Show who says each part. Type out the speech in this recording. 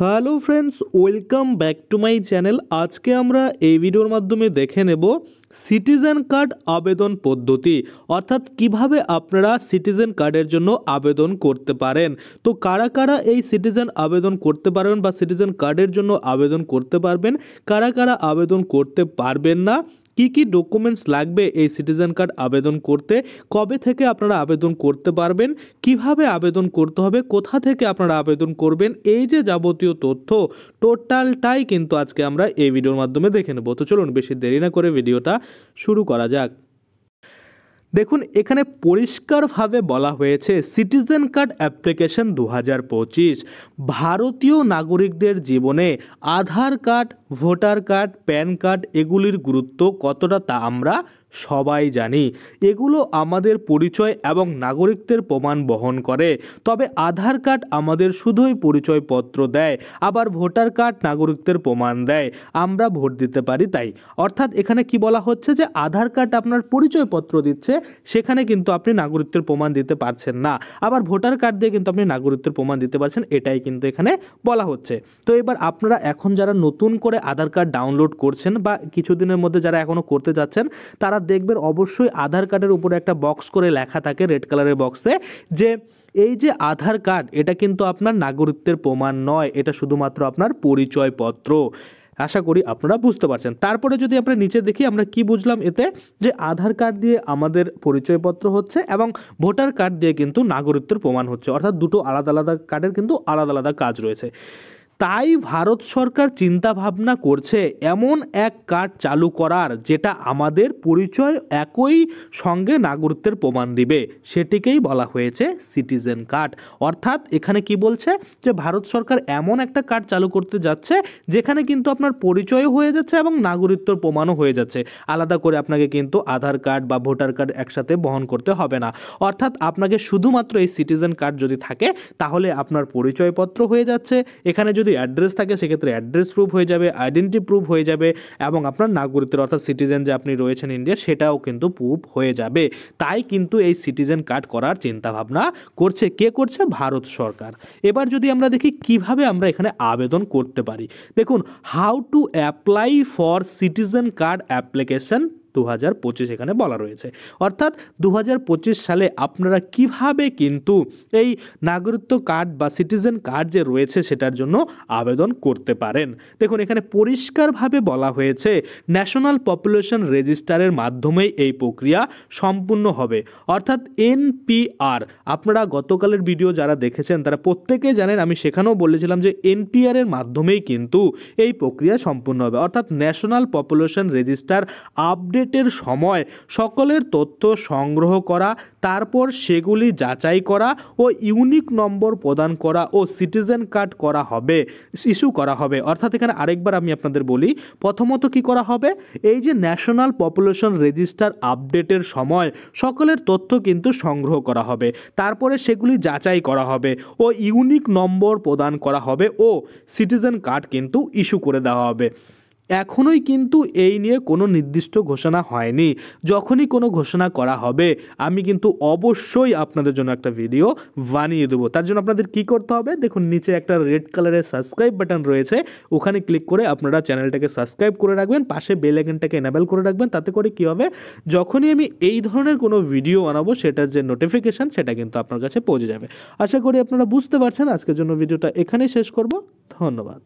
Speaker 1: Hello friends, welcome back to my channel. আজকে আমরা এই ভিডিওর মাধ্যমে দেখে নেব সিটিজেন কার্ড আবেদন পদ্ধতি, অর্থাৎ কিভাবে আপনারা সিটিজেন কার্ডের জন্য আবেদন করতে পারেন। তো কারা কারা এই সিটিজেন আবেদন করতে পারবেন বা সিটিজেন কার্ডের জন্য আবেদন করতে পারবেন, কারা কারা আবেদন করতে পারবেন না, কি কি ডকুমেন্টস লাগবে এই সিটিজেন কার্ড আবেদন করতে, কবে থেকে আপনারা আবেদন করতে পারবেন, কিভাবে আবেদন করতে হবে, কোথা থেকে আপনারা আবেদন করবেন, এই যে যাবতীয় তথ্য টোটালটাই কিন্তু আজকে আমরা এই ভিডিওর মাধ্যমে দেখে নেব। তো চলুন বেশি দেরি না করে ভিডিওটা শুরু করা যাক। দেখুন, এখানে পরিষ্কারভাবে বলা হয়েছে সিটিজেন কার্ড অ্যাপ্লিকেশন 2025 ভারতীয় নাগরিকদের জীবনে Aadhaar card, voter card, PAN card এগুলির গুরুত্ব কতটা তা আমরা সবাই জানি। এগুলো আমাদের পরিচয় এবং নাগরিকত্বের প্রমাণ বহন করে। তবে আধার কার্ড আমাদের শুধুই পরিচয়পত্র দেয়, আবার ভোটার কার্ড নাগরিকত্বের প্রমাণ দেয়, আমরা ভোট দিতে পারি তাই। অর্থাৎ এখানে কি বলা হচ্ছে যে আধার কার্ড আপনার পরিচয়পত্র দিচ্ছে, সেখানে কিন্তু আপনি নাগরিকত্বের প্রমাণ দিতে পারছেন না, আবার ভোটার কার্ড দিয়ে কিন্তু আপনি নাগরিকত্বের প্রমাণ দিতে পারছেন, এটাই কিন্তু এখানে বলা হচ্ছে। তো এবার আপনারা এখন যারা নতুন করে আধার কার্ড ডাউনলোড করছেন বা কিছুদিনের মধ্যে যারা এখনও করতে যাচ্ছেন, তারা দেখবেন অবশ্যই আধার কার্ডের উপরে একটা বক্স করে লেখা থাকে রেড কালারের বক্সে যে এই যে আধার কার্ড এটা কিন্তু আপনার নাগরিকত্বের প্রমাণ নয়, এটা শুধুমাত্র আপনার পরিচয়পত্র। আশা করি আপনারা বুঝতে পারছেন। তারপরে যদি আমরা নিচে দেখি, আমরা কি বুঝলাম এতে, যে আধার কার্ড দিয়ে আমাদের পরিচয়পত্র হচ্ছে এবং ভোটার কার্ড দিয়ে কিন্তু নাগরিকত্বের প্রমাণ হচ্ছে, অর্থাৎ দুটো আলাদা আলাদা কার্ডের কিন্তু আলাদা আলাদা কাজ রয়েছে। তাই ভারত সরকার চিন্তা ভাবনা করছে এমন এক কার্ড চালু করার যেটা আমাদের পরিচয় একই সঙ্গে নাগরিকত্বের প্রমাণ দিবে, সেটিকেই বলা হয়েছে সিটিজেন কার্ড। অর্থাৎ এখানে কি বলছে যে ভারত সরকার এমন একটা কার্ড চালু করতে যাচ্ছে যেখানে কিন্তু আপনার পরিচয়ও হয়ে যাচ্ছে এবং নাগরিকত্বের প্রমাণও হয়ে যাচ্ছে। আলাদা করে আপনাকে কিন্তু আধার কার্ড বা ভোটার কার্ড একসাথে বহন করতে হবে না। অর্থাৎ আপনাকে শুধুমাত্র এই সিটিজেন কার্ড যদি থাকে তাহলে আপনার পরিচয়পত্র হয়ে যাচ্ছে, এখানে যদি অ্যাড্রেস থাকে সেক্ষেত্রে অ্যাড্রেস প্রুফ হয়ে যাবে, আইডেন্টি প্রুফ হয়ে যাবে এবং আপনার নাগরিকত্বের অর্থাৎ সিটিজেন যে আপনি রয়েছেন ইন্ডিয়া সেটাও কিন্তু প্রুফ হয়ে যাবে। তাই কিন্তু এই সিটিজেন কার্ড করার চিন্তাভাবনা করছে, কে করছে? ভারত সরকার। এবার যদি আমরা দেখি কিভাবে আমরা এখানে আবেদন করতে পারি, দেখুন how to apply for citizen card application 2025 এখানে বলা রয়েছে। অর্থাৎ 2025 সালে আপনারা কিভাবে কিন্তু এই নাগরিকত্ব কার্ড বা সিটিজেন কার্ড যে রয়েছে সেটার জন্য আবেদন করতে পারেন। দেখুন এখানে পরিষ্কারভাবে বলা হয়েছে ন্যাশনাল পপুলেশন রেজিস্টারের মাধ্যমেই এই প্রক্রিয়া সম্পূর্ণ হবে, অর্থাৎ এনপিআর। আপনারা গতকালের ভিডিও যারা দেখেছেন তারা প্রত্যেকেই জানেন, আমি সেখানেও বলেছিলাম যে এনপিআর এর মাধ্যমেই কিন্তু এই প্রক্রিয়া সম্পূর্ণ হবে। অর্থাৎ ন্যাশনাল পপুলেশন রেজিস্টার আপডেটের সময় সকলের তথ্য সংগ্রহ করা, তারপর সেগুলি যাচাই করা ও ইউনিক নম্বর প্রদান করা ও সিটিজেন কার্ড করা হবে, ইস্যু করা হবে। অর্থাৎ এখানে আরেকবার আমি আপনাদের বলি, প্রথমত কি করা হবে, এই যে ন্যাশনাল পপুলেশন রেজিস্টার আপডেটের সময় সকলের তথ্য কিন্তু সংগ্রহ করা হবে, তারপরে সেগুলি যাচাই করা হবে ও ইউনিক নম্বর প্রদান করা হবে ও সিটিজেন কার্ড কিন্তু ইস্যু করে দেওয়া হবে। এখনোই কিন্তু এই নিয়ে কোনো নির্দিষ্ট ঘোষণা হয়নি। যখনই কোনো ঘোষণা করা হবে আমি কিন্তু অবশ্যই আপনাদের জন্য একটা ভিডিও বানিয়ে দেবো। তার জন্য আপনাদের কি করতে হবে, দেখুন নিচে একটা রেড কালারের সাবস্ক্রাইব বাটন রয়েছে, ওখানে ক্লিক করে আপনারা চ্যানেলটাকে সাবস্ক্রাইব করে রাখবেন, পাশে বেল আইকনটাকে এনেবল করে রাখবেন। তাতে করে কি হবে, যখনই আমি এই ধরনের কোনো ভিডিও বানাবো সেটার যে নোটিফিকেশান সেটা কিন্তু আপনার কাছে পৌঁছে যাবে। আশা করি আপনারা বুঝতে পারছেন। আজকের জন্য ভিডিওটা এখানেই শেষ করব। ধন্যবাদ।